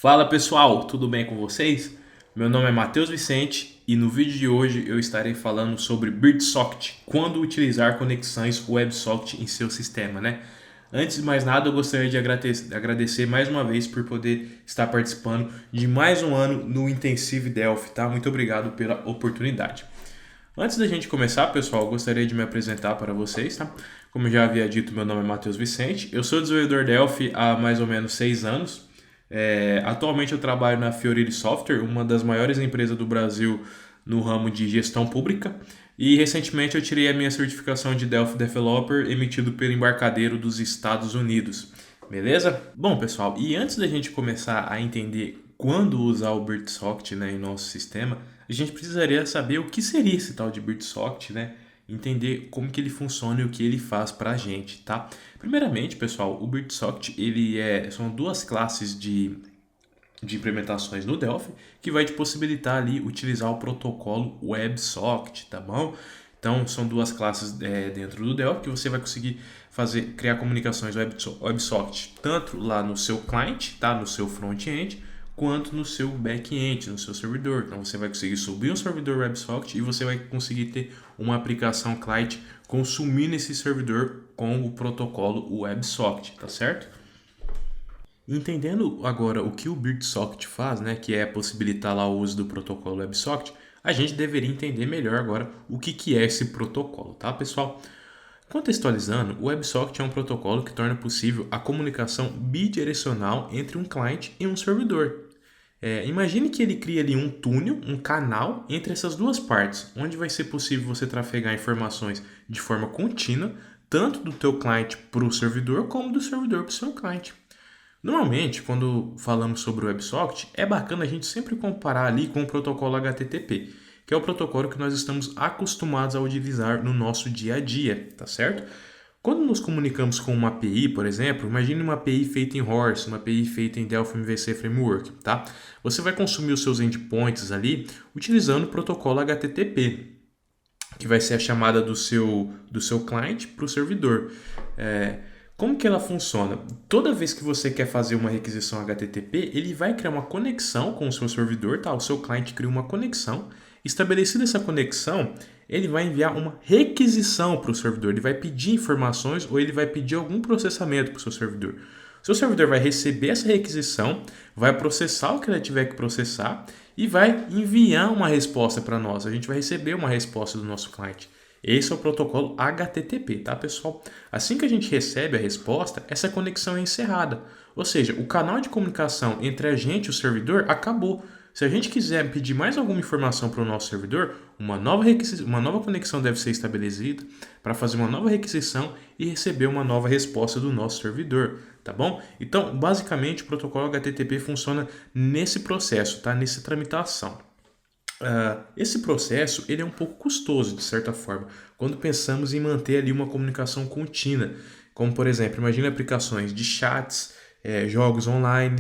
Fala pessoal, tudo bem com vocês? Meu nome é Matheus Vicente e no vídeo de hoje eu estarei falando sobre BirdSocket, quando utilizar conexões WebSocket em seu sistema, né? Antes de mais nada, eu gostaria de agradecer mais uma vez por poder estar participando de mais um ano no Intensive Delphi, tá? Muito obrigado pela oportunidade. Antes da gente começar, pessoal, eu gostaria de me apresentar para vocês, tá? Como eu já havia dito, meu nome é Matheus Vicente. Eu sou desenvolvedor Delphi há mais ou menos 6 anos. Atualmente eu trabalho na Fiorire Software, uma das maiores empresas do Brasil no ramo de gestão pública. E recentemente eu tirei a minha certificação de Delphi Developer emitido pelo embarcadeiro dos Estados Unidos. Beleza? Bom, pessoal, e antes da gente começar a entender quando usar o BirdSocket, né, em nosso sistema, a gente precisaria saber o que seria esse tal de BirdSocket, né? Entender como que ele funciona e o que ele faz para a gente, tá? Primeiramente, pessoal, o BirdSocket são duas classes de implementações no Delphi que vai te possibilitar ali utilizar o protocolo WebSocket, tá bom? Então são duas classes dentro do Delphi que você vai conseguir criar comunicações WebSocket tanto lá no seu client, tá? No seu front-end, quanto no seu back-end, no seu servidor. Então você vai conseguir subir um servidor WebSocket e você vai conseguir ter uma aplicação client consumindo esse servidor com o protocolo WebSocket, tá certo? Entendendo agora o que o BirdSocket faz, né, que é possibilitar lá o uso do protocolo WebSocket, a gente deveria entender melhor agora o que é esse protocolo, tá, pessoal? Contextualizando, o WebSocket é um protocolo que torna possível a comunicação bidirecional entre um cliente e um servidor. Imagine que ele cria ali um túnel, um canal entre essas duas partes, onde vai ser possível você trafegar informações de forma contínua, tanto do teu cliente para o servidor, como do servidor para o seu cliente. Normalmente, quando falamos sobre o WebSocket, é bacana a gente sempre comparar ali com o protocolo HTTP, que é o protocolo que nós estamos acostumados a utilizar no nosso dia a dia, tá certo? Quando nos comunicamos com uma API, por exemplo, imagine uma API feita em Horse, uma API feita em Delphi MVC Framework, tá? Você vai consumir os seus endpoints ali utilizando o protocolo HTTP, que vai ser a chamada do seu cliente para o servidor. Como que ela funciona? Toda vez que você quer fazer uma requisição HTTP, ele vai criar uma conexão com o seu servidor, tá? O seu cliente cria uma conexão. Estabelecida essa conexão, ele vai enviar uma requisição para o servidor. Ele vai pedir informações ou ele vai pedir algum processamento para o seu servidor. O seu servidor vai receber essa requisição, vai processar o que ele tiver que processar e vai enviar uma resposta para nós. A gente vai receber uma resposta do nosso cliente. Esse é o protocolo HTTP, tá, pessoal? Assim que a gente recebe a resposta, essa conexão é encerrada. Ou seja, o canal de comunicação entre a gente e o servidor acabou. Se a gente quiser pedir mais alguma informação para o nosso servidor, uma nova conexão deve ser estabelecida para fazer uma nova requisição e receber uma nova resposta do nosso servidor, tá bom? Então, basicamente, o protocolo HTTP funciona nesse processo, tá? Nessa tramitação. Esse processo ele é um pouco custoso, de certa forma, quando pensamos em manter ali uma comunicação contínua, como por exemplo, imagine aplicações de chats, jogos online,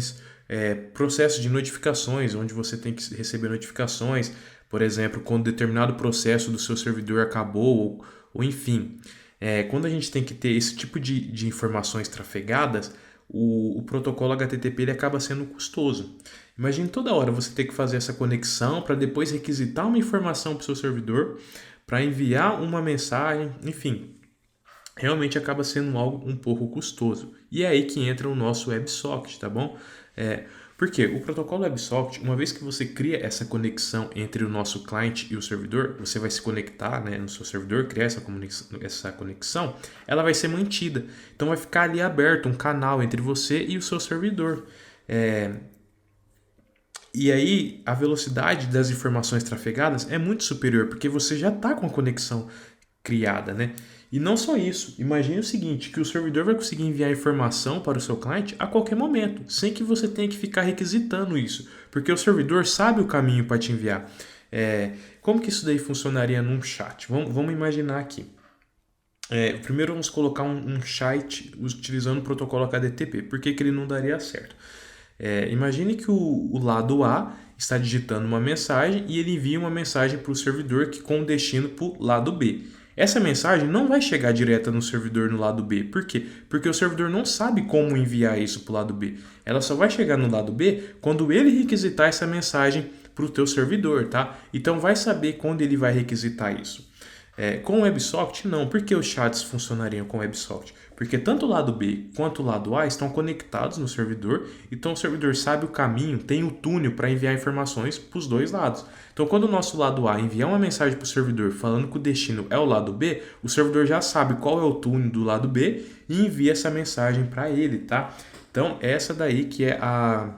processos de notificações, onde você tem que receber notificações, por exemplo, quando determinado processo do seu servidor acabou, ou enfim. Quando a gente tem que ter esse tipo de informações trafegadas, o protocolo HTTP ele acaba sendo custoso. Imagine toda hora você ter que fazer essa conexão para depois requisitar uma informação para o seu servidor, para enviar uma mensagem, enfim. Realmente acaba sendo algo um pouco custoso. E é aí que entra o nosso WebSocket, tá bom? Porque o protocolo WebSocket, uma vez que você cria essa conexão entre o nosso cliente e o servidor, você vai se conectar, né, no seu servidor, criar essa conexão, ela vai ser mantida. Então vai ficar ali aberto um canal entre você e o seu servidor. E aí a velocidade das informações trafegadas é muito superior, porque você já está com a conexão criada, né? E não só isso, imagine o seguinte, que o servidor vai conseguir enviar informação para o seu cliente a qualquer momento, sem que você tenha que ficar requisitando isso, porque o servidor sabe o caminho para te enviar. Como que isso daí funcionaria num chat? Vamos imaginar aqui. Primeiro vamos colocar um chat utilizando o protocolo HTTP. Por que ele não daria certo? Imagine que o lado A está digitando uma mensagem e ele envia uma mensagem para o servidor com destino para o lado B. essa mensagem não vai chegar direta no servidor no lado B. Por quê? Porque o servidor não sabe como enviar isso para o lado B. Ela só vai chegar no lado B quando ele requisitar essa mensagem para o teu servidor, tá? Então vai saber quando ele vai requisitar isso. Com o WebSocket, não. Por que os chats funcionariam com o WebSocket? Porque tanto o lado B quanto o lado A estão conectados no servidor, então o servidor sabe o caminho, tem o túnel para enviar informações para os dois lados. Então, quando o nosso lado A enviar uma mensagem para o servidor falando que o destino é o lado B, o servidor já sabe qual é o túnel do lado B e envia essa mensagem para ele, tá? Então, essa daí que é a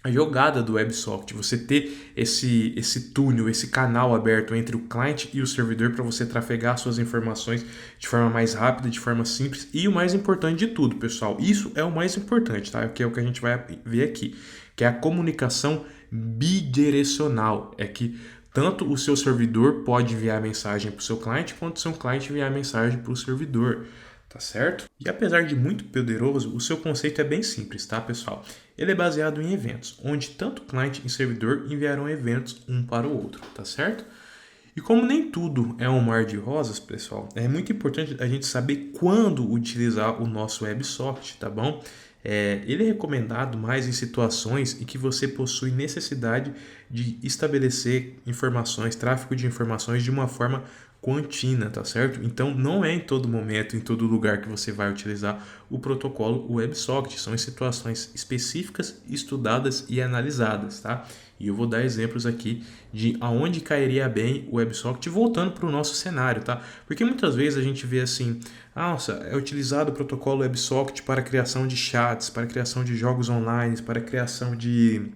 jogada do WebSocket, você ter esse túnel, esse canal aberto entre o cliente e o servidor para você trafegar suas informações de forma mais rápida, de forma simples e o mais importante de tudo, pessoal, isso é o mais importante, tá? Que é o que a gente vai ver aqui, que é a comunicação bidirecional, é que tanto o seu servidor pode enviar mensagem para o seu cliente, quanto o seu cliente enviar mensagem para o servidor. Tá certo? E apesar de muito poderoso, o seu conceito é bem simples, tá, pessoal? Ele é baseado em eventos, onde tanto cliente e servidor enviarão eventos um para o outro, tá certo? E como nem tudo é um mar de rosas, pessoal, é muito importante a gente saber quando utilizar o nosso WebSocket, tá bom? Ele é recomendado mais em situações em que você possui necessidade de estabelecer informações, tráfego de informações de uma forma contínua, tá certo? Então não é em todo momento, em todo lugar que você vai utilizar o protocolo WebSocket, são em situações específicas, estudadas e analisadas, tá? E eu vou dar exemplos aqui de aonde cairia bem o WebSocket, voltando para o nosso cenário, tá? Porque muitas vezes a gente vê assim, nossa, é utilizado o protocolo WebSocket para criação de chats, para criação de jogos online, para criação de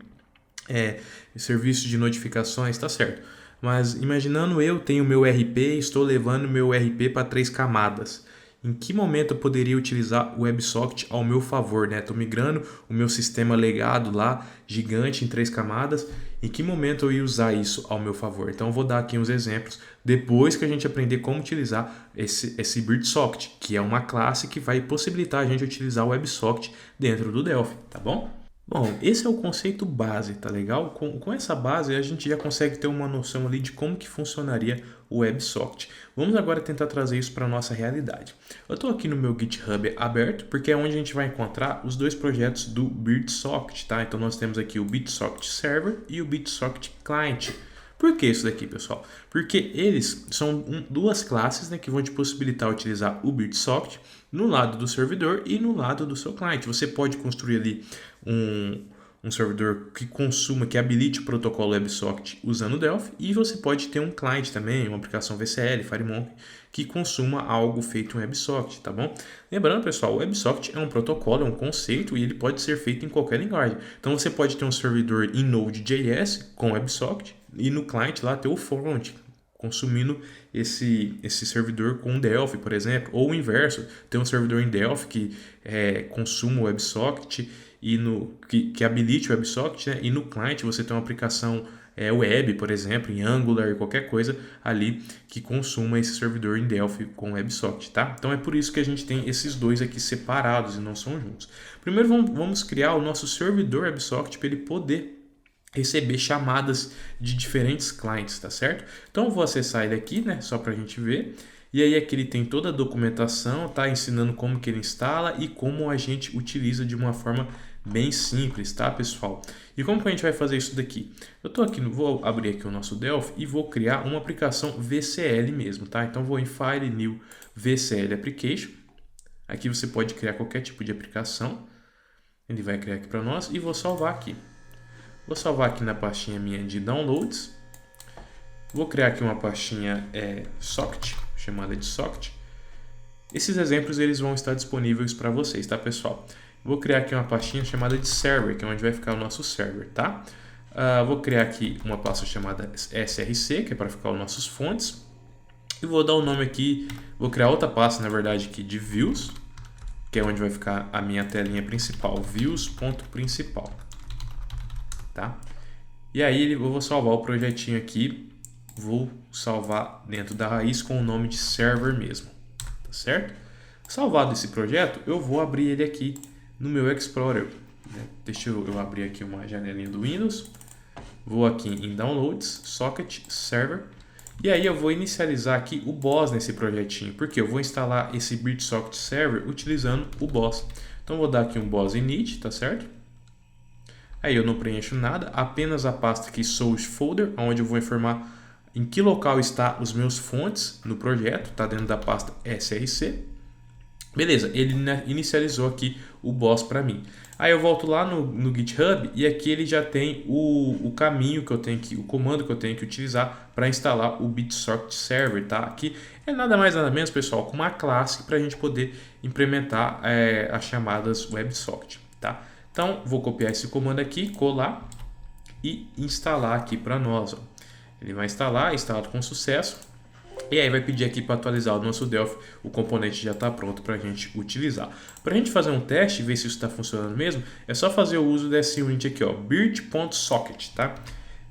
serviços de notificações, tá certo? Mas imaginando eu tenho meu RP e estou levando meu RP para 3 camadas. Em que momento eu poderia utilizar o WebSocket ao meu favor, né? Estou migrando o meu sistema legado lá, gigante em 3 camadas. Em que momento eu ia usar isso ao meu favor? Então eu vou dar aqui uns exemplos depois que a gente aprender como utilizar esse BirdSocket, que é uma classe que vai possibilitar a gente utilizar o WebSocket dentro do Delphi, tá bom? Bom, esse é o conceito base, tá legal? Com essa base a gente já consegue ter uma noção ali de como que funcionaria o WebSocket. Vamos agora tentar trazer isso para a nossa realidade. Eu estou aqui no meu GitHub aberto, porque é onde a gente vai encontrar os dois projetos do BirdSocket, tá? Então nós temos aqui o BirdSocket Server e o BirdSocket Client. Por que isso daqui, pessoal? Porque eles são duas classes, né, que vão te possibilitar utilizar o BirdSocket no lado do servidor e no lado do seu cliente. Você pode construir ali um servidor que habilite o protocolo WebSocket usando o Delphi, e você pode ter um cliente também, uma aplicação VCL, FireMonkey, que consuma algo feito em WebSocket, tá bom? Lembrando, pessoal, o WebSocket é um protocolo, é um conceito e ele pode ser feito em qualquer linguagem. Então você pode ter um servidor em Node.js com WebSocket e no cliente lá ter o front, consumindo esse servidor com Delphi, por exemplo, ou o inverso, ter um servidor em Delphi que consuma o WebSocket e que habilite o WebSocket, né? E no cliente você tem uma aplicação web, por exemplo, em Angular, qualquer coisa ali que consuma esse servidor em Delphi com WebSocket, tá? Então é por isso que a gente tem esses dois aqui separados e não são juntos. Primeiro vamos criar o nosso servidor WebSocket para ele poder receber chamadas de diferentes clientes, tá certo? Então eu vou acessar ele aqui, né, só para a gente ver. E aí aqui ele tem toda a documentação, tá ensinando como que ele instala e como a gente utiliza de uma forma bem simples, tá, pessoal? E como que a gente vai fazer isso daqui? Eu tô aqui, vou abrir aqui o nosso Delphi e vou criar uma aplicação VCL mesmo, tá? Então vou em File, New, VCL Application. Aqui você pode criar qualquer tipo de aplicação. Ele vai criar aqui para nós e vou salvar aqui. Vou salvar aqui na pastinha minha de downloads. Vou criar aqui uma pastinha socket, chamada de socket. Esses exemplos eles vão estar disponíveis para vocês, tá, pessoal? Vou criar aqui uma pastinha chamada de server, que é onde vai ficar o nosso server, tá? Vou criar aqui uma pasta chamada src, que é para ficar os nossos fontes. E vou dar o nome aqui, vou criar outra pasta, na verdade, aqui de views, que é onde vai ficar a minha telinha principal, views.principal. Tá? E aí eu vou salvar o projetinho aqui, vou salvar dentro da raiz com o nome de server mesmo, tá certo? Salvado esse projeto, eu vou abrir ele aqui no meu Explorer, né? Deixa eu abrir aqui uma janelinha do Windows, vou aqui em Downloads, Socket, Server, E aí eu vou inicializar aqui o boss nesse projetinho, porque eu vou instalar esse BirdSocket Server utilizando o boss. Então vou dar aqui um boss init, tá certo? Aí eu não preencho nada, apenas a pasta aqui source folder, onde eu vou informar em que local está os meus fontes no projeto, tá dentro da pasta src. Beleza, ele inicializou aqui o boss para mim. Aí eu volto lá no GitHub e aqui ele já tem o caminho que eu tenho que, o comando que eu tenho que utilizar para instalar o BirdSocket Server, tá? Aqui é nada mais nada menos, pessoal, com uma classe para a gente poder implementar as chamadas WebSocket, tá? Então vou copiar esse comando aqui, colar e instalar aqui para nós. Ó. Ele vai instalar, instalado com sucesso. E aí vai pedir aqui para atualizar o nosso Delphi, o componente já está pronto para a gente utilizar. Para a gente fazer um teste e ver se isso está funcionando mesmo, é só fazer o uso desse unit aqui, ó, bird.socket, tá?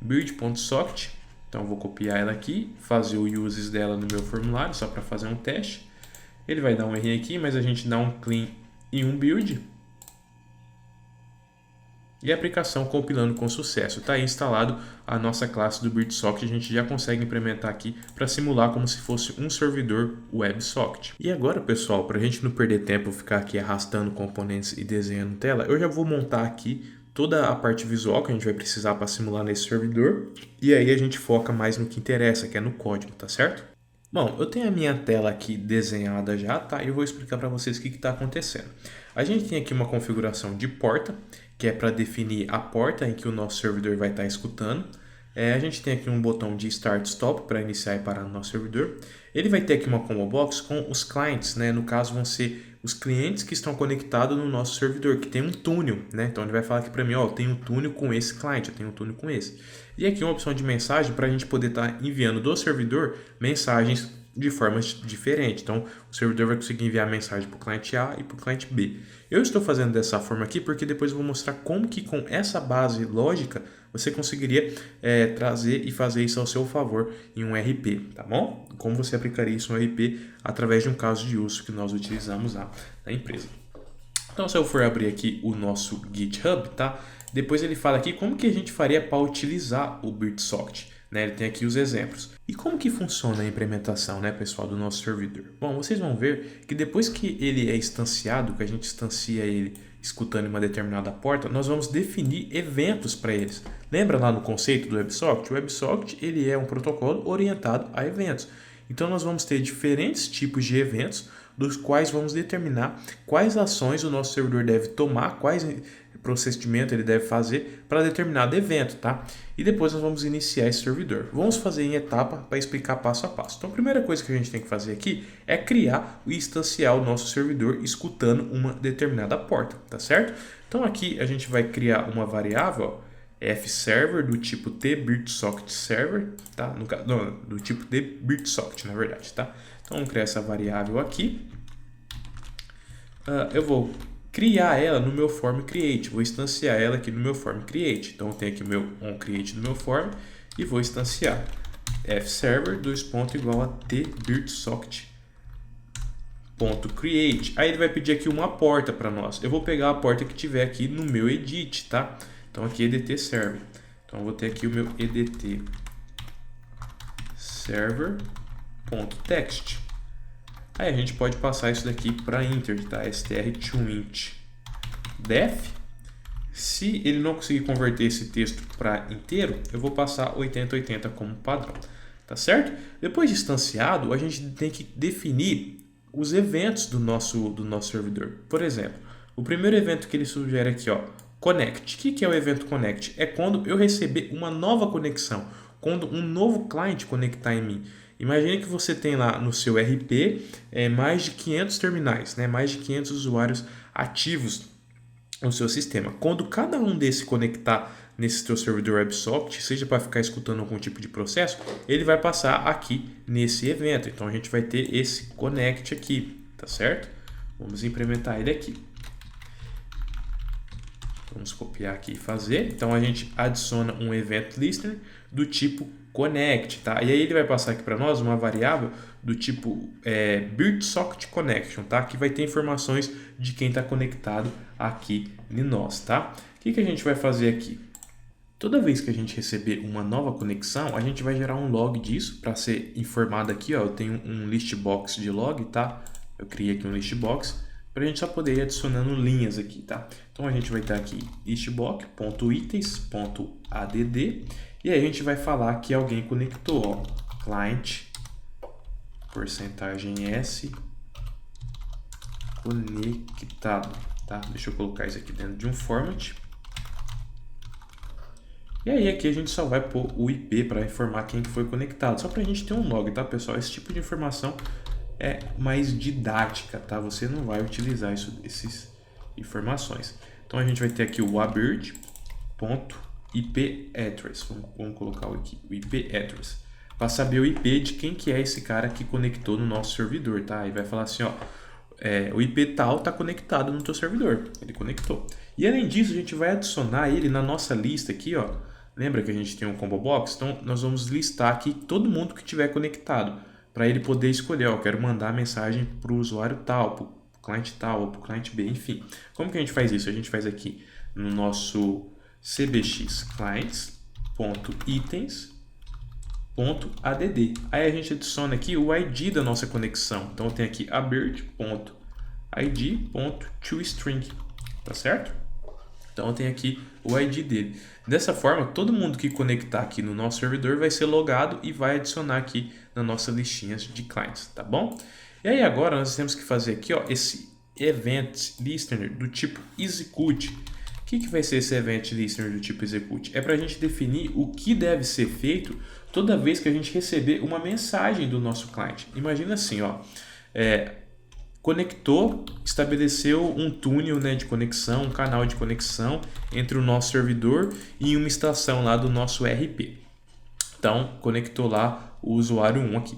Bird.socket, então vou copiar ela aqui, fazer o uses dela no meu formulário, só para fazer um teste. Ele vai dar um erro aqui, mas a gente dá um clean e um build. E a aplicação compilando com sucesso. Está aí instalado a nossa classe do BirdSocket. A gente já consegue implementar aqui para simular como se fosse um servidor WebSocket. E agora, pessoal, para a gente não perder tempo ficar aqui arrastando componentes e desenhando tela, eu já vou montar aqui toda a parte visual que a gente vai precisar para simular nesse servidor. E aí a gente foca mais no que interessa, que é no código, tá certo? Bom, eu tenho a minha tela aqui desenhada já, tá? E eu vou explicar para vocês o que está acontecendo. A gente tem aqui uma configuração de porta, que é para definir a porta em que o nosso servidor vai estar escutando. A gente tem aqui um botão de Start Stop para iniciar e parar no nosso servidor. Ele vai ter aqui uma combo box com os clients, né? No caso vão ser os clientes que estão conectados no nosso servidor, que tem um túnel, né? Então ele vai falar aqui para mim, ó, eu tenho um túnel com esse cliente, eu tenho um túnel com esse. E aqui uma opção de mensagem para a gente poder estar enviando do servidor mensagens de formas diferentes. Então, o servidor vai conseguir enviar mensagem para o cliente A e para o cliente B. Eu estou fazendo dessa forma aqui porque depois eu vou mostrar como que com essa base lógica você conseguiria trazer e fazer isso ao seu favor em um RP, tá bom? Como você aplicaria isso no RP através de um caso de uso que nós utilizamos lá na empresa. Então, se eu for abrir aqui o nosso GitHub, tá? Depois ele fala aqui como que a gente faria para utilizar o BirdSocket. Né? Ele tem aqui os exemplos. E como que funciona a implementação, né, pessoal, do nosso servidor? Bom, vocês vão ver que depois que ele é instanciado, que a gente instancia ele escutando uma determinada porta, nós vamos definir eventos para eles. Lembra lá no conceito do WebSocket? O WebSocket ele é um protocolo orientado a eventos. Então nós vamos ter diferentes tipos de eventos dos quais vamos determinar quais ações o nosso servidor deve tomar, quais procedimento ele deve fazer para determinado evento, tá? E depois nós vamos iniciar esse servidor. Vamos fazer em etapa para explicar passo a passo. Então a primeira coisa que a gente tem que fazer aqui é criar e instanciar o nosso servidor escutando uma determinada porta, tá certo? Então aqui a gente vai criar uma variável, ó, fserver do tipo tBirdSocketServer, tá? Do tipo tBirdSocket, na verdade, tá? Então vamos criar essa variável aqui. Eu vou criar ela no meu form create, vou instanciar ela aqui no meu form create. Então eu tenho aqui o meu onCreate no meu form e vou instanciar fserver igual a tBirdSocket.create. Aí ele vai pedir aqui uma porta para nós. Eu vou pegar a porta que tiver aqui no meu edit, tá? Então aqui edt server. Então eu vou ter aqui o meu edt server.text. Aí a gente pode passar isso daqui para enter, tá? str2int def. Se ele não conseguir converter esse texto para inteiro, eu vou passar 8080 como padrão, tá certo? Depois de instanciado, a gente tem que definir os eventos do nosso servidor. Por exemplo, o primeiro evento que ele sugere aqui, ó, connect. O que é o evento connect? É quando eu receber uma nova conexão, quando um novo cliente conectar em mim. Imagine que você tem lá no seu RP mais de 500 terminais, né? Mais de 500 usuários ativos no seu sistema. Quando cada um desses conectar nesse teu servidor WebSocket, seja para ficar escutando algum tipo de processo, ele vai passar aqui nesse evento. Então a gente vai ter esse connect aqui, tá certo? Vamos implementar ele aqui. Vamos copiar aqui e fazer. Então a gente adiciona um event listener do tipo connect, tá? E aí ele vai passar aqui para nós uma variável do tipo BirdSocket Connection, tá? Que vai ter informações de quem está conectado aqui em nós, tá? O que a gente vai fazer aqui? Toda vez que a gente receber uma nova conexão, a gente vai gerar um log disso para ser informado aqui, ó. Eu tenho um list box de log, tá? Eu criei aqui um list box para a gente só poder ir adicionando linhas aqui, tá? Então a gente vai ter aqui listbox.itens.add e aí a gente vai falar que alguém conectou, ó, client %s conectado, tá? Deixa eu colocar isso aqui dentro de um format. E aí aqui a gente só vai pôr o IP para informar quem que foi conectado, só para a gente ter um log, tá, pessoal? Esse tipo de informação é mais didática, tá? Você não vai utilizar essas informações. Então a gente vai ter aqui o abird.ip address. Vamos colocar aqui o IP address para saber o IP de quem que é esse cara que conectou no nosso servidor, tá? E vai falar assim, ó, o IP tal está conectado no teu servidor, ele conectou. E além disso, a gente vai adicionar ele na nossa lista aqui, ó. Lembra que a gente tem um combo box? Então nós vamos listar aqui todo mundo que tiver conectado, para ele poder escolher, ó, eu quero mandar a mensagem para o usuário tal, para o cliente tal, ou para o cliente B, enfim. Como que a gente faz isso? A gente faz aqui no nosso cbx clients.itens.add. Aí a gente adiciona aqui o ID da nossa conexão. Então eu tenho aqui abird.id.toString, tá certo? Então eu tenho aqui o ID dele. Dessa forma, todo mundo que conectar aqui no nosso servidor vai ser logado e vai adicionar aqui na nossa listinha de clients, tá bom? E aí agora nós temos que fazer aqui, ó, esse event listener do tipo execute. O que vai ser esse event listener do tipo execute? É para a gente definir o que deve ser feito toda vez que a gente receber uma mensagem do nosso cliente. Imagina assim, ó, conectou, estabeleceu um túnel, né, de conexão, um canal de conexão entre o nosso servidor e uma estação lá do nosso RP. Então, conectou lá o usuário 1 aqui.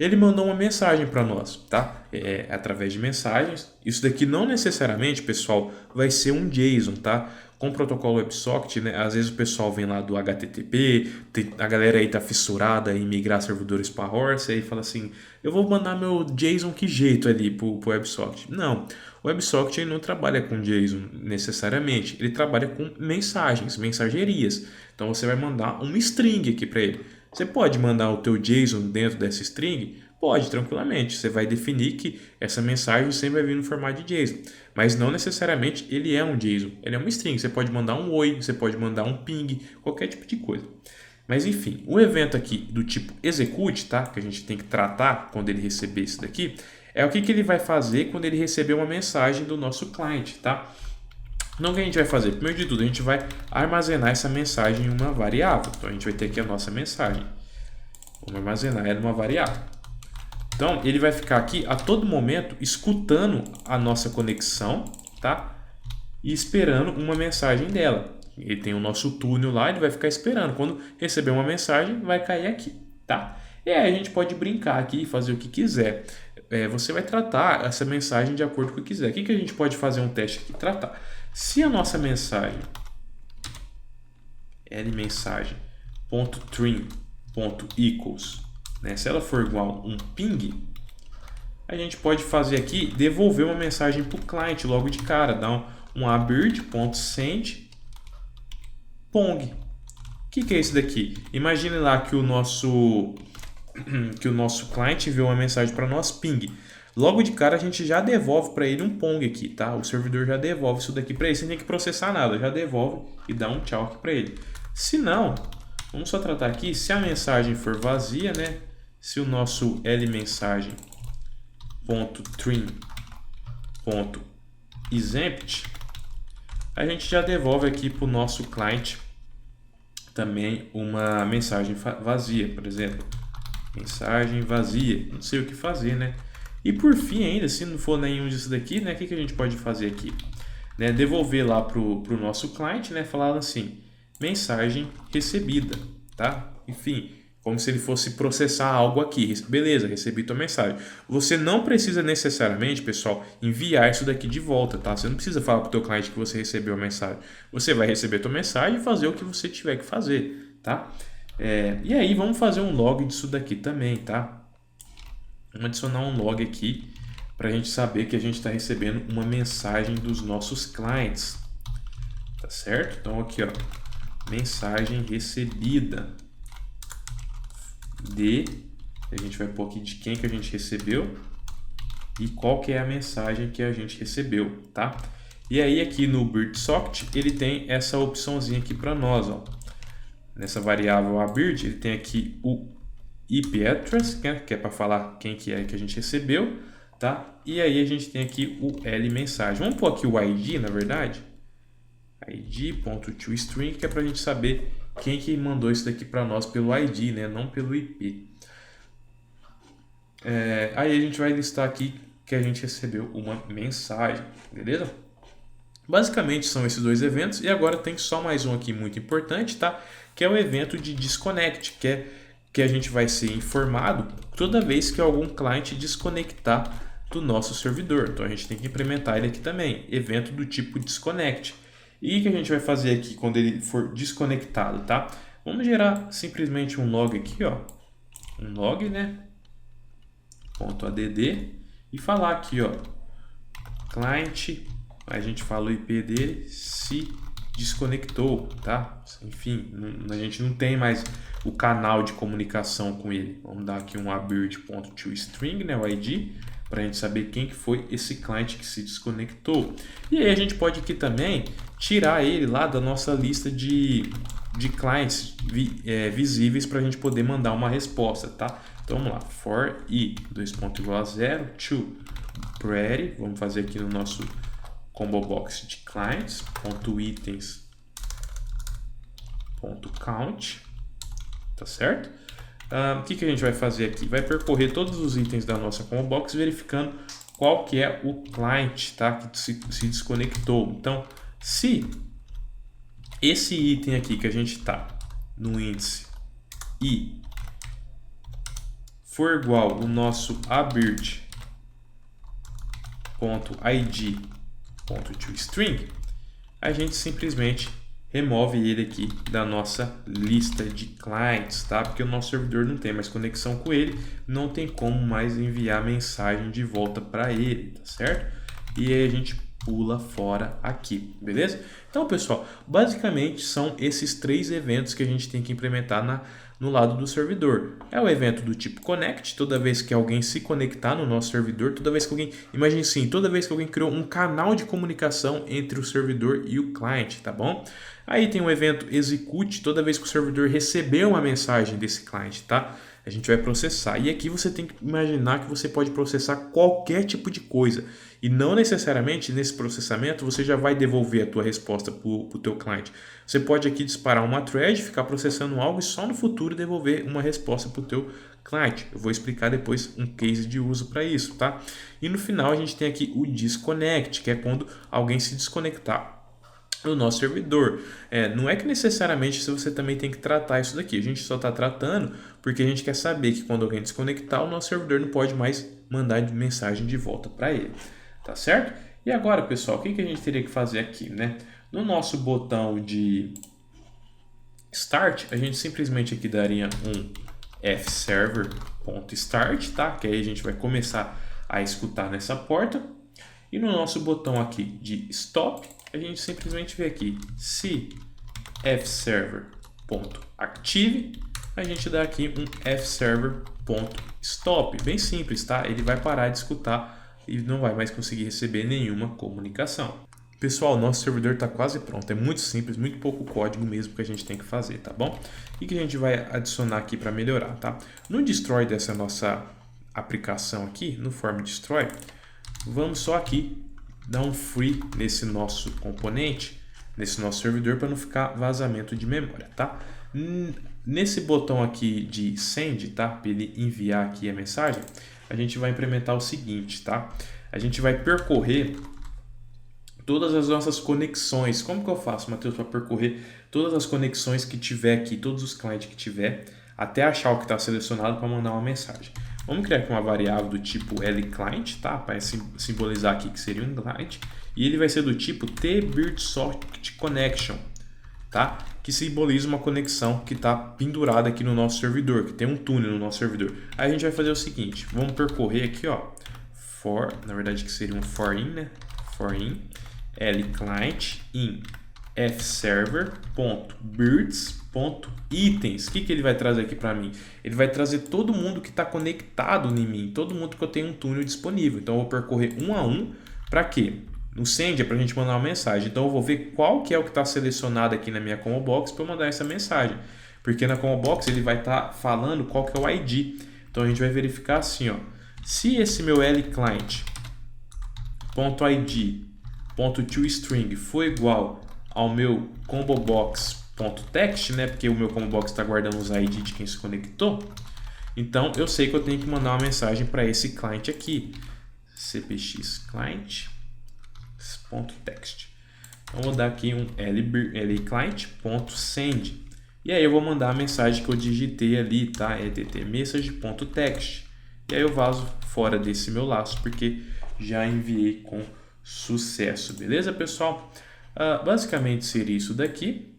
Ele mandou uma mensagem para nós, tá? Através de mensagens. Isso daqui não necessariamente, pessoal, vai ser um JSON, tá? Com o protocolo WebSocket, né? Às vezes o pessoal vem lá do HTTP, a galera aí tá fissurada em migrar servidores para Horse, aí fala assim, eu vou mandar meu JSON que jeito ali pro WebSocket. Não, o WebSocket ele não trabalha com JSON necessariamente, ele trabalha com mensagens, mensagerias. Então você vai mandar uma string aqui para ele. Você pode mandar o teu JSON dentro dessa string? Pode, tranquilamente. Você vai definir que essa mensagem sempre vai vir no formato de JSON. Mas não necessariamente ele é um JSON. Ele é uma string. Você pode mandar um oi, você pode mandar um ping, qualquer tipo de coisa. Mas enfim, o evento aqui do tipo execute, tá? Que a gente tem que tratar quando ele receber isso daqui, é o que ele vai fazer quando ele receber uma mensagem do nosso cliente, tá? Então o que a gente vai fazer? Primeiro de tudo, a gente vai armazenar essa mensagem em uma variável. Então a gente vai ter aqui a nossa mensagem. Vamos armazenar ela em uma variável. Então ele vai ficar aqui a todo momento escutando a nossa conexão, tá? E esperando uma mensagem dela. Ele tem o nosso túnel lá, ele vai ficar esperando. Quando receber uma mensagem, vai cair aqui, tá? E aí a gente pode brincar aqui e fazer o que quiser. Você vai tratar essa mensagem de acordo com o que quiser. O que a gente pode fazer um teste aqui? Tratar. Se a nossa mensagem mensagem.trim.equals, né, se ela for igual a um ping, a gente pode fazer aqui, devolver uma mensagem para o cliente logo de cara, dar um abird.send pong. O que é isso daqui? Imagine lá que o nosso cliente enviou uma mensagem para nós ping. Logo de cara a gente já devolve para ele um pong aqui, tá? O servidor já devolve isso daqui para ele, sem ter que processar nada, já devolve e dá um tchau aqui para ele. Se não, vamos só tratar aqui, se a mensagem for vazia, né? Se o nosso lmensagem.trim.exempt, a gente já devolve aqui para o nosso cliente também uma mensagem vazia, por exemplo. Mensagem vazia, não sei o que fazer, né? E por fim ainda, se não for nenhum disso daqui, né, o que a gente pode fazer aqui? Né, devolver lá para o nosso cliente, né, falar assim, mensagem recebida, tá? Enfim, como se ele fosse processar algo aqui. Beleza, recebi tua mensagem. Você não precisa necessariamente, pessoal, enviar isso daqui de volta, tá? Você não precisa falar para o teu cliente que você recebeu a mensagem. Você vai receber tua mensagem e fazer o que você tiver que fazer, tá? E aí vamos fazer um log disso daqui também, tá? Vamos adicionar um log aqui para a gente saber que a gente está recebendo uma mensagem dos nossos clientes, tá certo? Então aqui, ó, mensagem recebida a gente vai pôr aqui de quem que a gente recebeu e qual que é a mensagem que a gente recebeu, tá? E aí aqui no BirdSocket ele tem essa opçãozinha aqui para nós, ó. Nessa variável abird ele tem aqui o IP address, que é para falar quem que é que a gente recebeu, tá? E aí a gente tem aqui o L mensagem. Vamos pôr aqui o ID, na verdade, id.toString, que é para a gente saber quem que mandou isso daqui para nós pelo ID, né? Não pelo IP. Aí a gente vai listar aqui que a gente recebeu uma mensagem, beleza? Basicamente são esses dois eventos e agora tem só mais um aqui muito importante, tá? Que é o evento de disconnect, que a gente vai ser informado toda vez que algum cliente desconectar do nosso servidor. Então a gente tem que implementar ele aqui também, evento do tipo disconnect. E o que a gente vai fazer aqui quando ele for desconectado, tá? Vamos gerar simplesmente um log aqui, ó, um log, né? .add e falar aqui, ó, client, a gente fala o IP dele, se desconectou, tá? Enfim, a gente não tem mais o canal de comunicação com ele. Vamos dar aqui um abird.toString, né, o ID, para a gente saber quem que foi esse cliente que se desconectou. E aí a gente pode aqui também tirar ele lá da nossa lista de clients visíveis para a gente poder mandar uma resposta, tá? Então vamos lá, for i 2.0 to pretty, vamos fazer aqui no nosso combo box de clients.itens.count, tá certo? O que a gente vai fazer aqui? Vai percorrer todos os itens da nossa combo box verificando qual que é o client, tá? Que se desconectou. Então, se esse item aqui que a gente tá no índice i for igual o nosso abird.id.toString, a gente simplesmente remove ele aqui da nossa lista de clients, tá? Porque o nosso servidor não tem mais conexão com ele, não tem como mais enviar mensagem de volta para ele, tá certo? E aí a gente pula fora aqui, beleza? Então, pessoal, basicamente são esses três eventos que a gente tem que implementar no lado do servidor. É o evento do tipo connect, toda vez que alguém se conectar no nosso servidor, toda vez que alguém, imagine assim, toda vez que alguém criou um canal de comunicação entre o servidor e o cliente, tá bom? Aí tem o evento execute, toda vez que o servidor receber uma mensagem desse cliente, tá? A gente vai processar. E aqui você tem que imaginar que você pode processar qualquer tipo de coisa. E não necessariamente nesse processamento você já vai devolver a tua resposta para o teu cliente. Você pode aqui disparar uma thread, ficar processando algo e só no futuro devolver uma resposta para o teu cliente. Eu vou explicar depois um case de uso para isso, tá? E no final a gente tem aqui o disconnect, que é quando alguém se desconectar do nosso servidor. Não é que necessariamente você também tem que tratar isso daqui. A gente só está tratando porque a gente quer saber que quando alguém desconectar, o nosso servidor não pode mais mandar mensagem de volta para ele. Tá certo? E agora, pessoal, o que a gente teria que fazer aqui, né? No nosso botão de Start, a gente simplesmente aqui daria um fserver.start, tá? Que aí a gente vai começar a escutar nessa porta. E no nosso botão aqui de Stop, a gente simplesmente vê aqui se fserver.active, a gente dá aqui um fserver.stop. Bem simples, tá? Ele vai parar de escutar e não vai mais conseguir receber nenhuma comunicação. Pessoal, nosso servidor está quase pronto. É muito simples, muito pouco código mesmo que a gente tem que fazer, tá bom? E que a gente vai adicionar aqui para melhorar, tá? No destroy dessa nossa aplicação aqui, no form destroy, vamos só aqui dar um free nesse nosso componente, nesse nosso servidor, para não ficar vazamento de memória, tá? Nesse botão aqui de send, tá? Para ele enviar aqui a mensagem, a gente vai implementar o seguinte, tá? A gente vai percorrer todas as nossas conexões. Como que eu faço, Matheus, para percorrer todas as conexões que tiver aqui, todos os clientes que tiver, até achar o que está selecionado para mandar uma mensagem? Vamos criar aqui uma variável do tipo LClient, tá? Para simbolizar aqui que seria um client. E ele vai ser do tipo tBirdSocketConnection, tá? Que simboliza uma conexão que está pendurada aqui no nosso servidor, que tem um túnel no nosso servidor. Aí a gente vai fazer o seguinte, vamos percorrer aqui, ó, na verdade que seria um for in, né? For in LClient in fserver.birds.itens. O que ele vai trazer aqui para mim? Ele vai trazer todo mundo que está conectado em mim, todo mundo que eu tenho um túnel disponível. Então eu vou percorrer um a um. Para quê? No send é para a gente mandar uma mensagem. Então eu vou ver qual que é o que está selecionado aqui na minha combo box para eu mandar essa mensagem. Porque na combo box ele vai estar falando qual que é o ID. Então a gente vai verificar assim, ó. Se esse meu LClient.id.toString for igual ao meu combobox.text, né? Porque o meu combobox está guardando os ID de quem se conectou. Então eu sei que eu tenho que mandar uma mensagem para esse client aqui, cpx client.text. Então vou dar aqui um lclient.send. E aí eu vou mandar a mensagem que eu digitei ali, tá? ettmessage.text. E aí eu vazo fora desse meu laço, porque já enviei com sucesso. Beleza, pessoal? Basicamente seria isso daqui.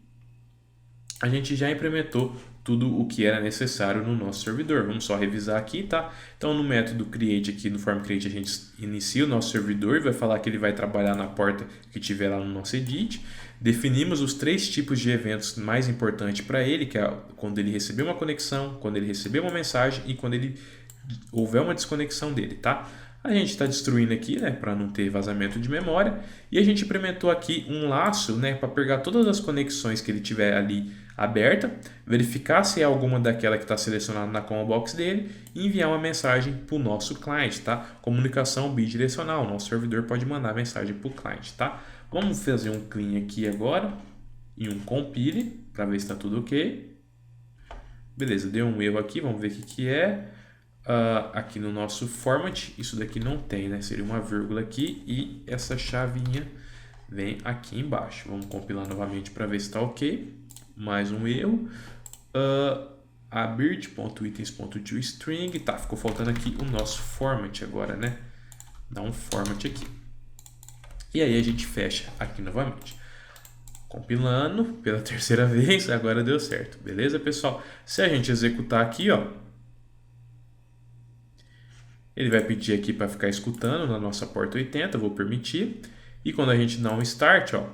A gente já implementou tudo o que era necessário no nosso servidor. Vamos só revisar aqui, tá? Então no método create aqui, no form create, a gente inicia o nosso servidor e vai falar que ele vai trabalhar na porta que tiver lá no nosso edit. Definimos os 3 tipos de eventos mais importantes para ele, que é quando ele receber uma conexão, quando ele receber uma mensagem e quando ele houver uma desconexão dele, tá? A gente está destruindo aqui, né, para não ter vazamento de memória, e a gente implementou aqui um laço, né, para pegar todas as conexões que ele tiver ali aberta, verificar se é alguma daquela que está selecionada na combo box dele e enviar uma mensagem para o nosso cliente, tá? Comunicação bidirecional, o nosso servidor pode mandar mensagem para o cliente, tá? Vamos fazer um clean aqui agora e um compile para ver se está tudo ok. Beleza, deu um erro aqui, vamos ver o que é. Aqui no nosso format, isso daqui não tem, né? Seria uma vírgula aqui e essa chavinha vem aqui embaixo. Vamos compilar novamente para ver se está ok. Mais um erro. Abird.itens.toString. Tá, ficou faltando aqui o nosso format agora, né? Dá um format aqui. E aí a gente fecha aqui novamente. Compilando pela terceira vez, agora deu certo. Beleza, pessoal? Se a gente executar aqui, ó, ele vai pedir aqui para ficar escutando na nossa porta 80, eu vou permitir. E quando a gente dá um start, ó,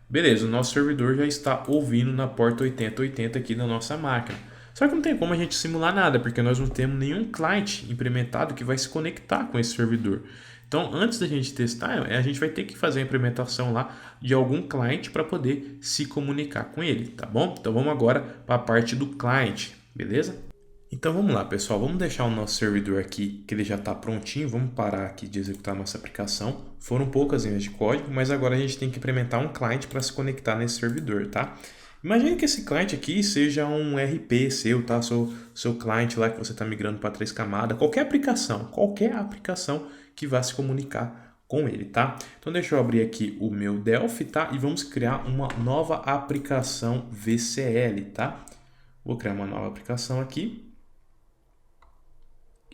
beleza, o nosso servidor já está ouvindo na porta 8080 aqui da nossa máquina. Só que não tem como a gente simular nada, porque nós não temos nenhum client implementado que vai se conectar com esse servidor. Então, antes da gente testar, a gente vai ter que fazer a implementação lá de algum client para poder se comunicar com ele, tá bom? Então, vamos agora para a parte do client, beleza? Então vamos lá, pessoal, vamos deixar o nosso servidor aqui, que ele já está prontinho, vamos parar aqui de executar a nossa aplicação. Foram poucas linhas de código, mas agora a gente tem que implementar um client para se conectar nesse servidor, tá? Imagine que esse client aqui seja um RP seu, tá? Seu client lá que você está migrando para 3 camadas, qualquer aplicação que vá se comunicar com ele, tá? Então deixa eu abrir aqui o meu Delphi, tá? E vamos criar uma nova aplicação VCL, tá? Vou criar uma nova aplicação aqui.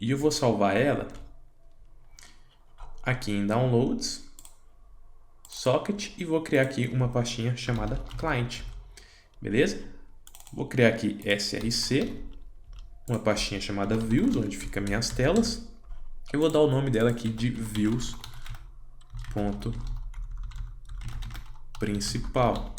E eu vou salvar ela aqui em Downloads, Socket, e vou criar aqui uma pastinha chamada Client. Beleza? Vou criar aqui src, uma pastinha chamada Views, onde fica minhas telas. Eu vou dar o nome dela aqui de Views.principal.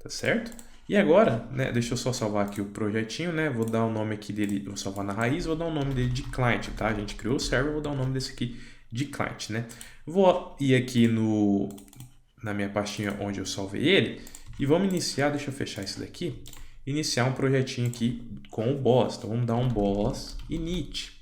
Tá certo? E agora, né, deixa eu só salvar aqui o projetinho, né? Vou dar o nome aqui dele, vou salvar na raiz, vou dar o nome dele de client, tá? A gente criou o server, vou dar o nome desse aqui de client, né? Vou ir aqui na minha pastinha onde eu salvei ele e vamos iniciar, deixa eu fechar isso daqui, iniciar um projetinho aqui com o boss. Então vamos dar um boss init,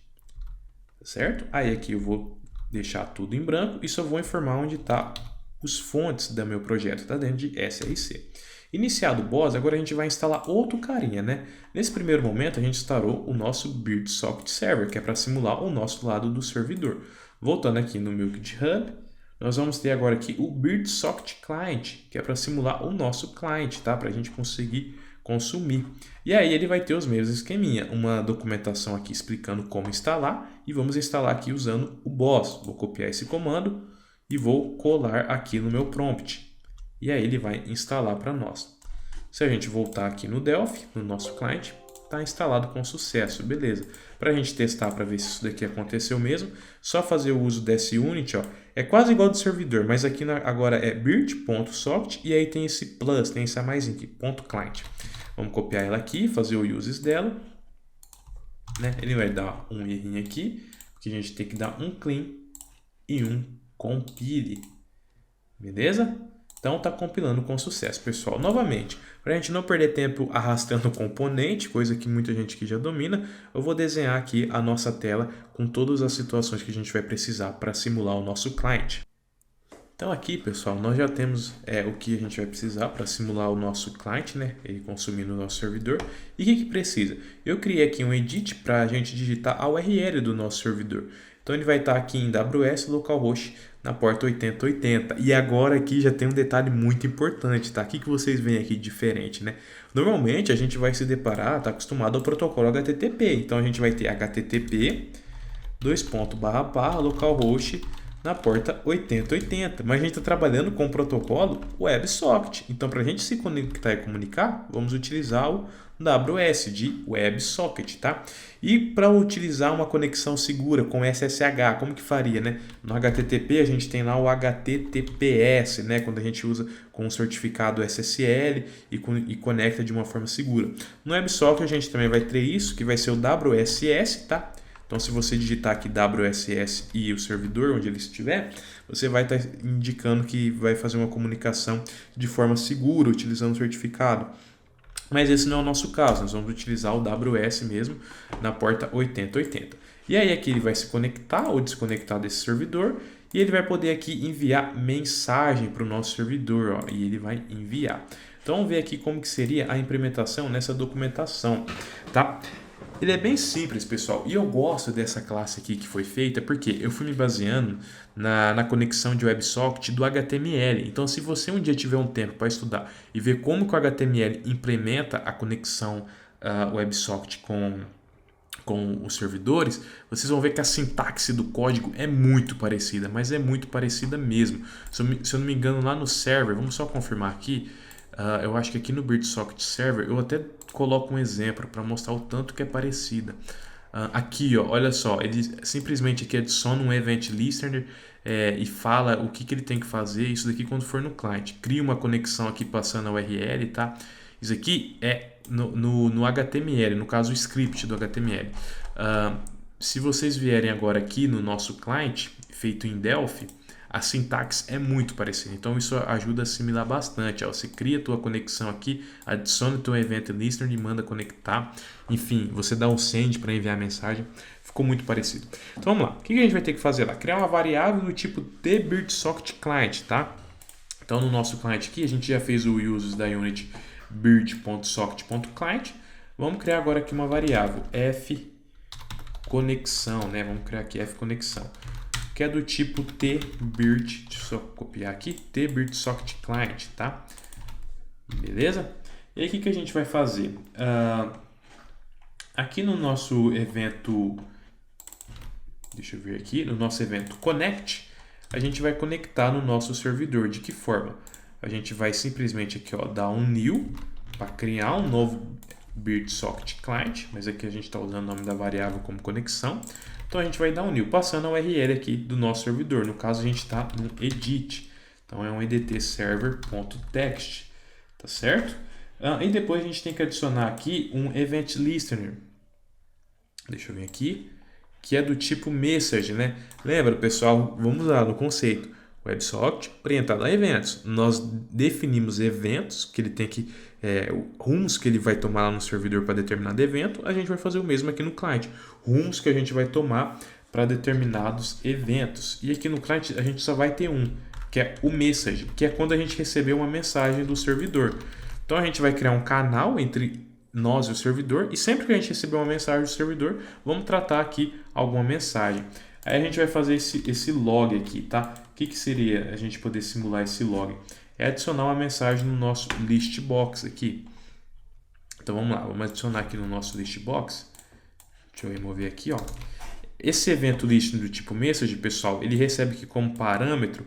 tá certo? Aí aqui eu vou deixar tudo em branco e só vou informar onde tá os fontes do meu projeto, tá dentro de src. Iniciado o boss, agora a gente vai instalar outro carinha, né? Nesse primeiro momento, a gente instalou o nosso Bird Socket Server, que é para simular o nosso lado do servidor. Voltando aqui no meu GitHub, nós vamos ter agora aqui o Bird Socket Client, que é para simular o nosso client, tá? Para a gente conseguir consumir. E aí ele vai ter os mesmos esqueminha, uma documentação aqui explicando como instalar, e vamos instalar aqui usando o boss. Vou copiar esse comando e vou colar aqui no meu prompt. E aí ele vai instalar para nós. Se a gente voltar aqui no Delphi, no nosso client, está instalado com sucesso, beleza. Para a gente testar para ver se isso daqui aconteceu mesmo, só fazer o uso desse unit, ó, é quase igual do servidor, mas aqui agora é birt.socket e aí tem esse plus, tem esse a mais aqui, .client. Vamos copiar ela aqui, fazer o uses dela, né? Ele vai dar um errinho aqui, porque a gente tem que dar um clean e um compile, beleza? Então está compilando com sucesso, pessoal. Novamente, para a gente não perder tempo arrastando o componente, coisa que muita gente aqui já domina, eu vou desenhar aqui a nossa tela com todas as situações que a gente vai precisar para simular o nosso cliente. Então aqui, pessoal, nós já temos o que a gente vai precisar para simular o nosso cliente, né? Ele consumindo o nosso servidor. E o que precisa? Eu criei aqui um edit para a gente digitar a URL do nosso servidor. Então ele vai estar aqui em AWS localhost na porta 8080. E agora aqui já tem um detalhe muito importante, tá? O que vocês veem aqui diferente, né? Normalmente a gente vai se deparar, tá acostumado ao protocolo HTTP. Então a gente vai ter HTTP localhost na porta 8080. Mas a gente está trabalhando com o protocolo WebSocket. Então para a gente se conectar e comunicar, vamos utilizar o AWS de WebSocket, tá? E para utilizar uma conexão segura com SSH, como que faria, né? No HTTP a gente tem lá o HTTPS, né? Quando a gente usa com um certificado SSL e conecta de uma forma segura. No WebSocket a gente também vai ter isso, que vai ser o WSS, tá? Então, se você digitar aqui WSS e o servidor, onde ele estiver, você vai estar indicando que vai fazer uma comunicação de forma segura, utilizando o certificado. Mas esse não é o nosso caso, nós vamos utilizar o WS mesmo na porta 8080. E aí aqui ele vai se conectar ou desconectar desse servidor e ele vai poder aqui enviar mensagem para o nosso servidor, ó, e ele vai enviar. Então vamos ver aqui como que seria a implementação nessa documentação, tá? Ele é bem simples, pessoal, e eu gosto dessa classe aqui que foi feita porque eu fui me baseando na conexão de WebSocket do HTML. Então, se você um dia tiver um tempo para estudar e ver como que o HTML implementa a conexão WebSocket com os servidores, vocês vão ver que a sintaxe do código é muito parecida, mas é muito parecida mesmo. Se eu não me engano, lá no server, vamos só confirmar aqui, eu acho que aqui no BirdSocket Server eu até coloco um exemplo para mostrar o tanto que é parecida. Aqui, ó, olha só, ele simplesmente aqui adiciona um event listener e fala o que ele tem que fazer. Isso daqui quando for no cliente. Cria uma conexão aqui passando a URL, tá? Isso aqui é no HTML, no caso o script do HTML. Se vocês vierem agora aqui no nosso cliente, feito em Delphi, a sintaxe é muito parecida, então isso ajuda a assimilar bastante. Você cria a tua conexão aqui, adiciona o teu event listener e manda conectar. Enfim, você dá um send para enviar a mensagem. Ficou muito parecido. Então vamos lá. O que a gente vai ter que fazer lá? Criar uma variável do tipo TBirdSocketClient, tá? Então no nosso cliente aqui, a gente já fez o uses da unit bird.socket.client. Vamos criar agora aqui uma variável fconexão, né? Vamos criar aqui fconexão, que é do tipo tbird, deixa eu só copiar aqui, tBirdSocketClient, tá? Beleza? E aí o que a gente vai fazer? Aqui no nosso evento, deixa eu ver aqui, no nosso evento connect, a gente vai conectar no nosso servidor. De que forma? A gente vai simplesmente aqui, ó, dar um new para criar um novo BirdSocketClient, mas aqui a gente está usando o nome da variável como conexão. Então a gente vai dar um new passando a URL aqui do nosso servidor. No caso a gente está no edit. Então é um edtserver.text, tá certo? E depois a gente tem que adicionar aqui um event listener. Deixa eu ver aqui, que é do tipo message, né? Lembra, pessoal? Vamos lá no conceito. WebSocket orientado a eventos. Nós definimos eventos que ele tem que rumos que ele vai tomar lá no servidor para determinado evento. A gente vai fazer o mesmo aqui no cliente. Rumos que a gente vai tomar para determinados eventos. E aqui no cliente a gente só vai ter um, que é o message, que é quando a gente receber uma mensagem do servidor. Então a gente vai criar um canal entre nós e o servidor, e sempre que a gente receber uma mensagem do servidor, vamos tratar aqui alguma mensagem. Aí a gente vai fazer esse log aqui, tá? O que seria a gente poder simular esse log? É adicionar uma mensagem no nosso list box aqui. Então vamos lá, vamos adicionar aqui no nosso list box. Deixa eu remover aqui, ó. Esse evento list do tipo message, pessoal, ele recebe aqui como parâmetro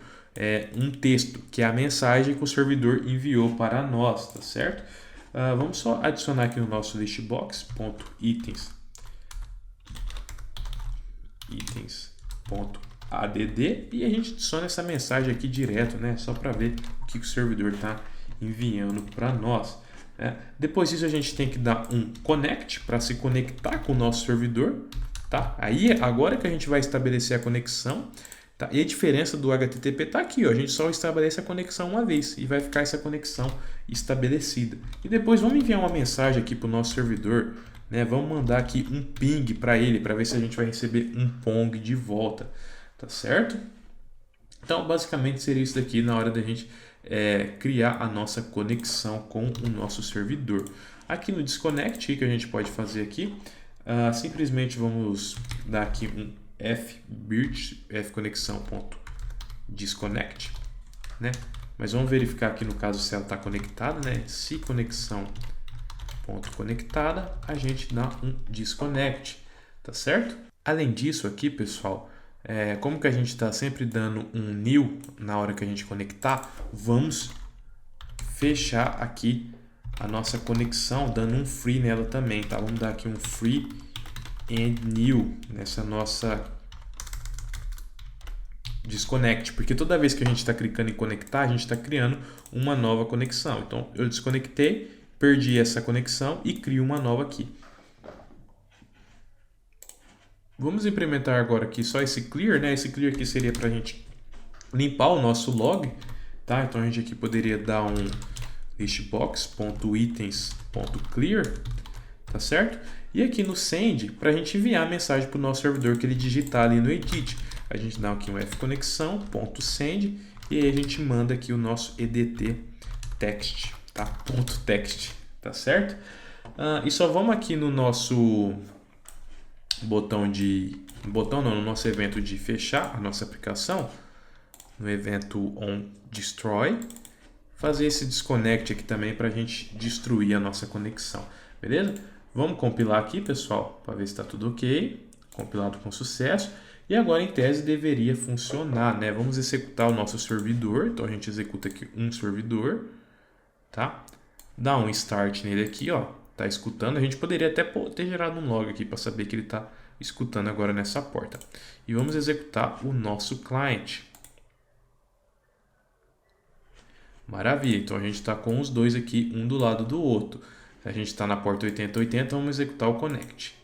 um texto, que é a mensagem que o servidor enviou para nós, tá certo? Vamos só adicionar aqui no nosso listbox.itens itens.add e a gente adiciona essa mensagem aqui direto, né? Só para ver o que o servidor está enviando para nós. Né? Depois disso a gente tem que dar um connect para se conectar com o nosso servidor. Tá? Aí agora que a gente vai estabelecer a conexão. Tá? E a diferença do HTTP está aqui, ó. A gente só estabelece a conexão uma vez e vai ficar essa conexão estabelecida. E depois vamos enviar uma mensagem aqui para o nosso servidor, né? Vamos mandar aqui um ping para ele, para ver se a gente vai receber um pong de volta, tá certo? Então basicamente seria isso daqui na hora da gente criar a nossa conexão com o nosso servidor. Aqui no disconnect, o que a gente pode fazer aqui, simplesmente vamos dar aqui um fconexão.disconnect, né? Mas vamos verificar aqui no caso se ela está conectada, né? Se conexão.conectada, a gente dá um disconnect, tá certo? Além disso aqui, pessoal, como que a gente está sempre dando um new na hora que a gente conectar, vamos fechar aqui a nossa conexão dando um free nela também, tá? Vamos dar aqui um free and new nessa nossa disconnect, porque toda vez que a gente está clicando em conectar, a gente está criando uma nova conexão. Então eu desconectei, perdi essa conexão e crio uma nova aqui. Vamos implementar agora aqui só esse clear, né? Esse clear aqui seria para a gente limpar o nosso log, tá? Então a gente aqui poderia dar um listbox.itens.clear, tá certo? E aqui no send, para a gente enviar a mensagem para o nosso servidor que ele digitar ali no edit, a gente dá aqui um fconexão.send e aí a gente manda aqui o nosso edt text, tá? .text, tá certo? E só vamos aqui no nosso no nosso evento de fechar a nossa aplicação, no evento onDestroy, fazer esse disconnect aqui também para a gente destruir a nossa conexão, beleza? Vamos compilar aqui, pessoal, para ver se está tudo ok. Compilado com sucesso. E agora, em tese, deveria funcionar, né? Vamos executar o nosso servidor. Então, a gente executa aqui um servidor, tá? Dá um start nele aqui, ó. Tá escutando. A gente poderia até ter gerado um log aqui para saber que ele está escutando agora nessa porta. E vamos executar o nosso client. Maravilha. Então, a gente está com os dois aqui, um do lado do outro. A gente está na porta 8080, vamos executar o connect.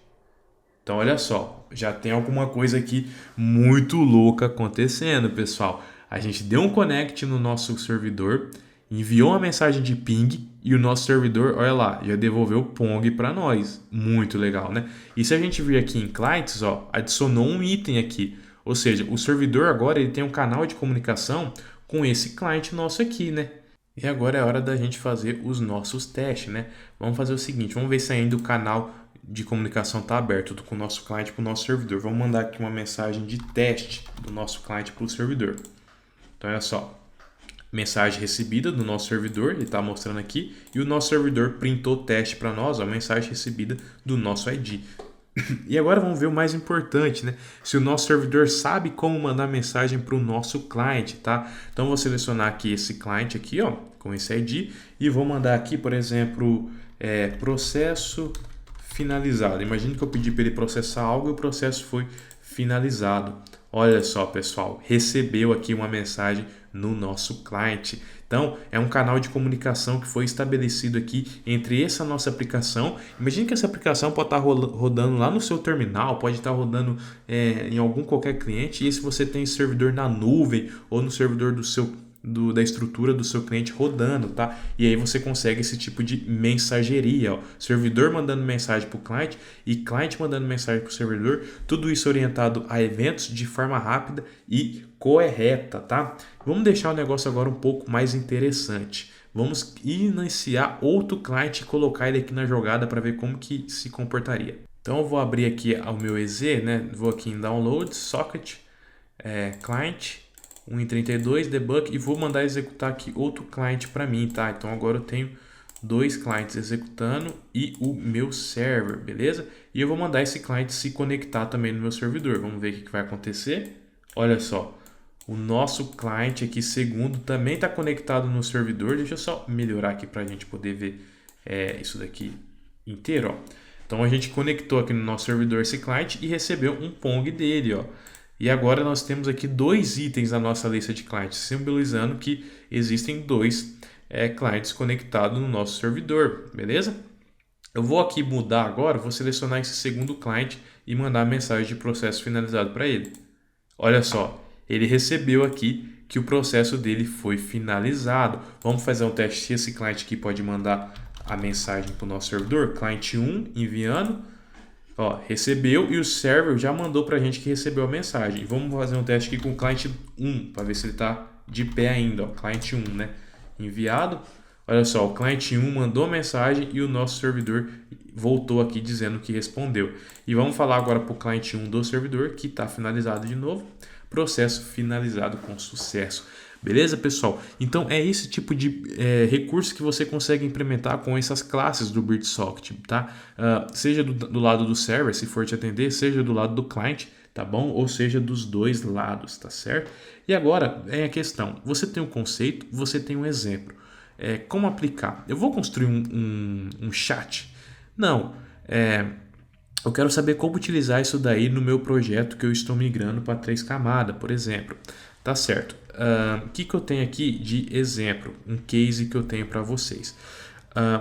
Então, olha só, já tem alguma coisa aqui muito louca acontecendo, pessoal. A gente deu um connect no nosso servidor, enviou uma mensagem de ping e o nosso servidor, olha lá, já devolveu o pong para nós. Muito legal, né? E se a gente vir aqui em clients, ó, adicionou um item aqui. Ou seja, o servidor agora ele tem um canal de comunicação com esse cliente nosso aqui, né? E agora é hora da gente fazer os nossos testes, né? Vamos fazer o seguinte, vamos ver se ainda o canal de comunicação está aberto com o nosso cliente para o nosso servidor. Vamos mandar aqui uma mensagem de teste do nosso cliente para o servidor. Então, olha só, mensagem recebida do nosso servidor, ele está mostrando aqui, e o nosso servidor printou teste para nós, a mensagem recebida do nosso ID. E agora vamos ver o mais importante, né? Se o nosso servidor sabe como mandar mensagem para o nosso cliente, tá? Então vou selecionar aqui esse cliente aqui, ó, com esse ID e vou mandar aqui, por exemplo, processo finalizado. Imagine que eu pedi para ele processar algo e o processo foi finalizado. Olha só, pessoal, recebeu aqui uma mensagem no nosso cliente. Então, é um canal de comunicação que foi estabelecido aqui entre essa nossa aplicação. Imagine que essa aplicação pode estar rodando lá no seu terminal, pode estar rodando em algum qualquer cliente. E se você tem servidor na nuvem ou no servidor da estrutura do seu cliente rodando, tá? E aí você consegue esse tipo de mensageria, ó. Servidor mandando mensagem para o cliente e cliente mandando mensagem para o servidor, tudo isso orientado a eventos de forma rápida e correta, tá? Vamos deixar o negócio agora um pouco mais interessante. Vamos iniciar outro cliente e colocar ele aqui na jogada para ver como que se comportaria. Então eu vou abrir aqui o meu EZ, né? Vou aqui em Download, Socket, Client 1.32 debug e vou mandar executar aqui outro cliente para mim, tá? Então agora eu tenho dois clientes executando e o meu server, beleza? E eu vou mandar esse cliente se conectar também no meu servidor. Vamos ver o que vai acontecer. Olha só, o nosso cliente aqui segundo também está conectado no servidor. Deixa eu só melhorar aqui para a gente poder ver isso daqui inteiro, ó. Então a gente conectou aqui no nosso servidor esse client e recebeu um PONG dele, ó. E agora nós temos aqui 2 itens na nossa lista de clientes, simbolizando que existem 2 clientes conectados no nosso servidor, beleza? Eu vou aqui mudar agora, vou selecionar esse segundo client e mandar a mensagem de processo finalizado para ele. Olha só, ele recebeu aqui que o processo dele foi finalizado. Vamos fazer um teste se esse client aqui pode mandar a mensagem para o nosso servidor. Client 1 enviando, ó, recebeu e o server já mandou para a gente que recebeu a mensagem. Vamos fazer um teste aqui com o client 1 para ver se ele está de pé ainda. Ó, client 1, né? Enviado. Olha só, o client 1 mandou mensagem e o nosso servidor voltou aqui dizendo que respondeu. E vamos falar agora para o client 1 do servidor que está finalizado de novo. Processo finalizado com sucesso. Beleza, pessoal? Então é esse tipo de recurso que você consegue implementar com essas classes do BirdSocket, tá? Seja do lado do server, se for te atender, seja do lado do client, tá bom? Ou seja, dos dois lados, tá certo? E agora é a questão, você tem um conceito, você tem um exemplo. Como aplicar? Eu vou construir um chat? Não, eu quero saber como utilizar isso daí no meu projeto que eu estou migrando para 3 camadas, por exemplo. Tá certo. O que eu tenho aqui de exemplo? Um case que eu tenho para vocês.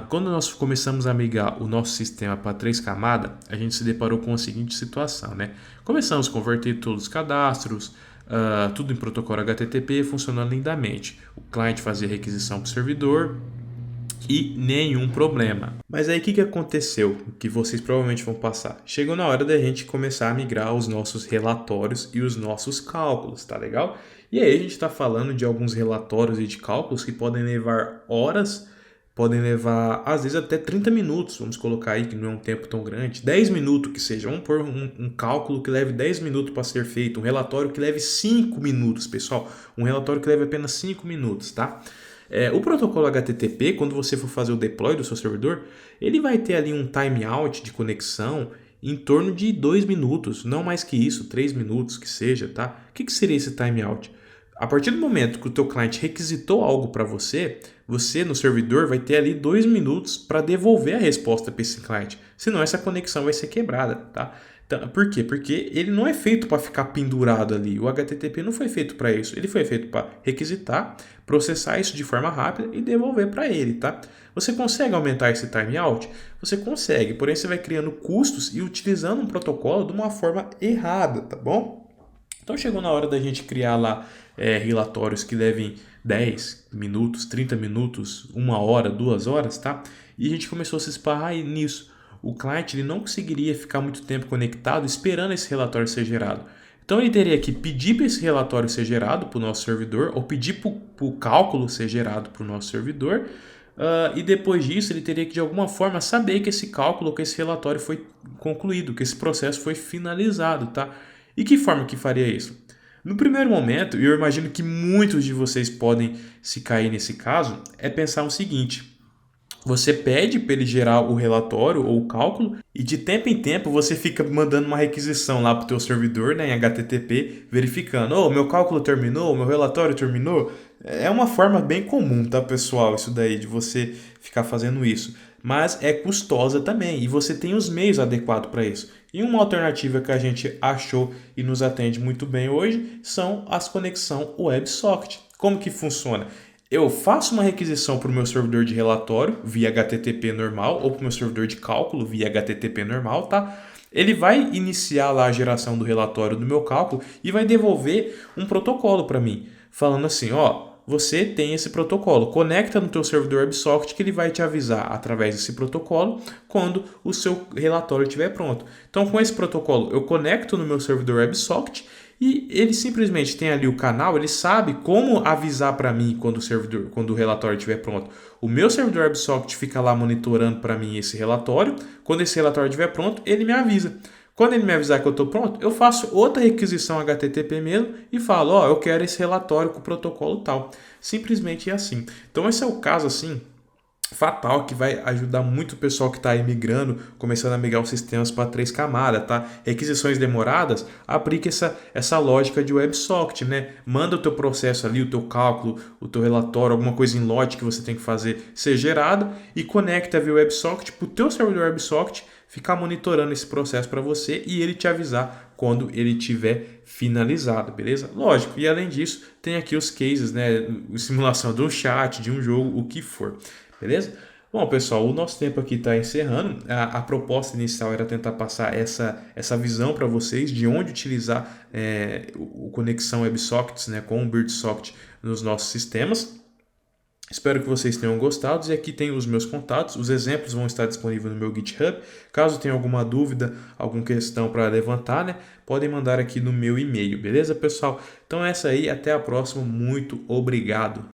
Quando nós começamos a migrar o nosso sistema para 3 camadas, a gente se deparou com a seguinte situação, né? Começamos a converter todos os cadastros, tudo em protocolo HTTP, funcionando lindamente. O cliente fazia requisição para o servidor e nenhum problema. Mas aí o que aconteceu? Que vocês provavelmente vão passar. Chegou na hora da gente começar a migrar os nossos relatórios e os nossos cálculos, tá legal? E aí a gente está falando de alguns relatórios e de cálculos que podem levar horas, podem levar às vezes até 30 minutos, vamos colocar aí que não é um tempo tão grande, 10 minutos que seja, vamos pôr um cálculo que leve 10 minutos para ser feito, um relatório que leve 5 minutos, pessoal, um relatório que leve apenas 5 minutos, tá? O protocolo HTTP, quando você for fazer o deploy do seu servidor, ele vai ter ali um timeout de conexão em torno de 2 minutos, não mais que isso, 3 minutos que seja, tá? O que seria esse timeout? A partir do momento que o teu cliente requisitou algo para você, você no servidor vai ter ali 2 minutos para devolver a resposta para esse cliente, senão essa conexão vai ser quebrada, tá? Então, por quê? Porque ele não é feito para ficar pendurado ali. O HTTP não foi feito para isso. Ele foi feito para requisitar, processar isso de forma rápida e devolver para ele, tá? Você consegue aumentar esse timeout? Você consegue, porém você vai criando custos e utilizando um protocolo de uma forma errada, tá bom? Então chegou na hora da gente criar lá relatórios que levem 10 minutos, 30 minutos, 1 hora, 2 horas, tá? E a gente começou a se esparrar nisso. O cliente ele não conseguiria ficar muito tempo conectado esperando esse relatório ser gerado. Então ele teria que pedir para esse relatório ser gerado para o nosso servidor ou pedir para o cálculo ser gerado para o nosso servidor. E depois disso ele teria que de alguma forma saber que esse cálculo, que esse relatório foi concluído, que esse processo foi finalizado, tá? E que forma que faria isso? No primeiro momento, e eu imagino que muitos de vocês podem se cair nesse caso, é pensar o seguinte: você pede para ele gerar o relatório ou o cálculo e de tempo em tempo você fica mandando uma requisição lá para o teu servidor, né, em HTTP, verificando, meu cálculo terminou, meu relatório terminou. É uma forma bem comum, tá, pessoal, isso daí, de você ficar fazendo isso. Mas é custosa também e você tem os meios adequados para isso. E uma alternativa que a gente achou e nos atende muito bem hoje são as conexões WebSocket. Como que funciona? Eu faço uma requisição para o meu servidor de relatório via HTTP normal ou para o meu servidor de cálculo via HTTP normal, tá? Ele vai iniciar lá a geração do relatório do meu cálculo e vai devolver um protocolo para mim, falando assim, você tem esse protocolo, conecta no teu servidor WebSocket que ele vai te avisar através desse protocolo quando o seu relatório estiver pronto. Então, com esse protocolo, eu conecto no meu servidor WebSocket e ele simplesmente tem ali o canal, ele sabe como avisar para mim quando o relatório estiver pronto. O meu servidor WebSocket fica lá monitorando para mim esse relatório. Quando esse relatório estiver pronto, ele me avisa. Quando ele me avisar que eu estou pronto, eu faço outra requisição HTTP mesmo e falo, eu quero esse relatório com o protocolo tal. Simplesmente é assim. Então esse é o caso assim fatal que vai ajudar muito o pessoal que está aí migrando, começando a migrar os sistemas para 3 camadas, tá? Requisições demoradas, aplique essa lógica de WebSocket, né? Manda o teu processo ali, o teu cálculo, o teu relatório, alguma coisa em lote que você tem que fazer ser gerado e conecta via WebSocket para o teu servidor WebSocket ficar monitorando esse processo para você e ele te avisar quando ele tiver finalizado, beleza? Lógico, e além disso, tem aqui os cases, né? Simulação de um chat, de um jogo, o que for. Beleza? Bom, pessoal, o nosso tempo aqui está encerrando. A proposta inicial era tentar passar essa visão para vocês de onde utilizar o conexão WebSockets, né, com o BirdSocket nos nossos sistemas. Espero que vocês tenham gostado e aqui tem os meus contatos, os exemplos vão estar disponíveis no meu GitHub. Caso tenha alguma dúvida, alguma questão para levantar, né, podem mandar aqui no meu e-mail, beleza, pessoal? Então essa aí, até a próxima, muito obrigado.